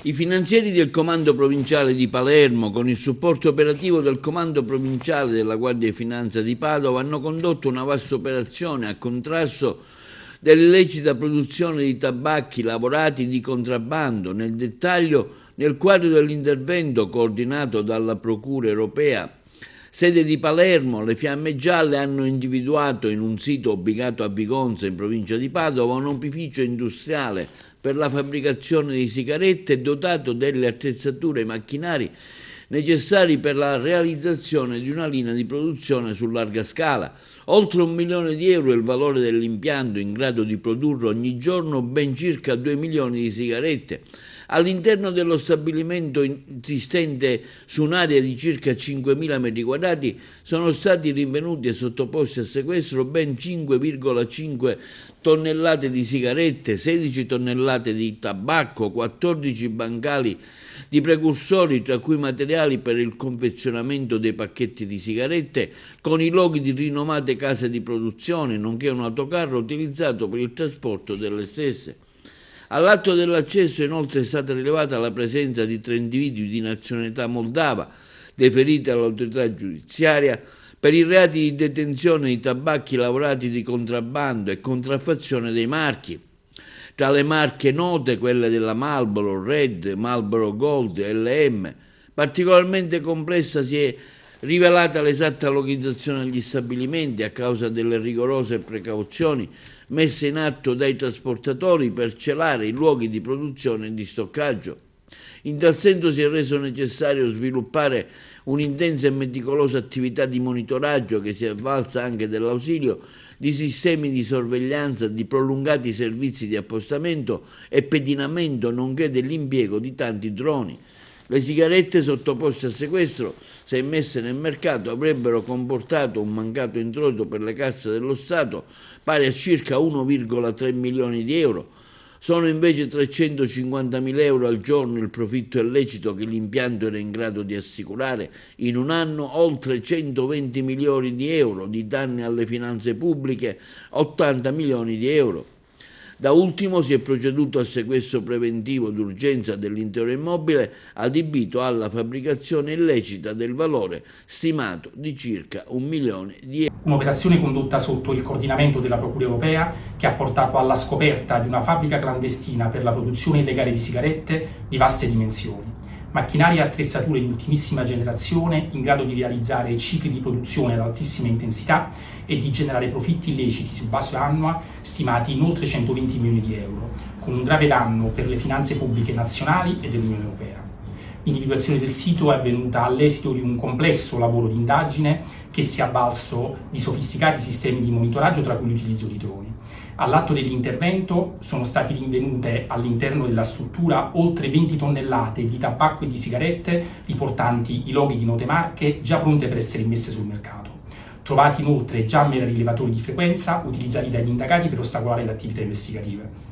I finanzieri del Comando Provinciale di Palermo, con il supporto operativo del Comando Provinciale della Guardia di Finanza di Padova, hanno condotto una vasta operazione a contrasto dell'illecita produzione di tabacchi lavorati di contrabbando. Nel dettaglio, nel quadro dell'intervento coordinato dalla Procura Europea, sede di Palermo, le Fiamme Gialle hanno individuato in un sito ubicato a Vigonza, in provincia di Padova, un opificio industriale per la fabbricazione di sigarette dotato delle attrezzature e macchinari necessari per la realizzazione di una linea di produzione su larga scala. Oltre 1 milione di euro è il valore dell'impianto, in grado di produrre ogni giorno ben circa 2 milioni di sigarette. All'interno dello stabilimento, insistente su un'area di circa 5.000 metri quadrati, sono stati rinvenuti e sottoposti a sequestro ben 5,5 tonnellate di sigarette, 16 tonnellate di tabacco, 14 bancali di precursori, tra cui materiali per il confezionamento dei pacchetti di sigarette, con i loghi di rinomate case di produzione, nonché un autocarro utilizzato per il trasporto delle stesse. All'atto dell'accesso inoltre è stata rilevata la presenza di 3 individui di nazionalità moldava, deferiti all'autorità giudiziaria per i reati di detenzione di tabacchi lavorati di contrabbando e contraffazione dei marchi. Tra le marche note, quelle della Marlboro Red, Marlboro Gold e LM. Particolarmente complessa si è rivelata l'esatta localizzazione degli stabilimenti a causa delle rigorose precauzioni messe in atto dai trasportatori per celare i luoghi di produzione e di stoccaggio. In tal senso si è reso necessario sviluppare un'intensa e meticolosa attività di monitoraggio che si è avvalsa anche dell'ausilio di sistemi di sorveglianza, di prolungati servizi di appostamento e pedinamento, nonché dell'impiego di tanti droni. Le sigarette sottoposte a sequestro, se immesse nel mercato, avrebbero comportato un mancato introito per le casse dello Stato pari a circa 1,3 milioni di euro. Sono invece 350.000 euro al giorno il profitto illecito che l'impianto era in grado di assicurare in un anno, oltre 120 milioni di euro di danni alle finanze pubbliche, 80 milioni di euro. Da ultimo si è proceduto al sequestro preventivo d'urgenza dell'intero immobile adibito alla fabbricazione illecita del valore stimato di circa 1 milione di euro. Un'operazione condotta sotto il coordinamento della Procura Europea che ha portato alla scoperta di una fabbrica clandestina per la produzione illegale di sigarette di vaste dimensioni. Macchinari e attrezzature di ultimissima generazione in grado di realizzare cicli di produzione ad altissima intensità e di generare profitti illeciti su base annua stimati in oltre 120 milioni di euro, con un grave danno per le finanze pubbliche nazionali e dell'Unione Europea. L'individuazione del sito è avvenuta all'esito di un complesso lavoro di indagine che si è avvalso di sofisticati sistemi di monitoraggio, tra cui l'utilizzo di droni. All'atto dell'intervento sono stati rinvenute all'interno della struttura oltre 20 tonnellate di tabacco e di sigarette riportanti i loghi di note marche già pronte per essere immesse sul mercato. Trovati inoltre jammer rilevatori di frequenza utilizzati dagli indagati per ostacolare le attività investigative.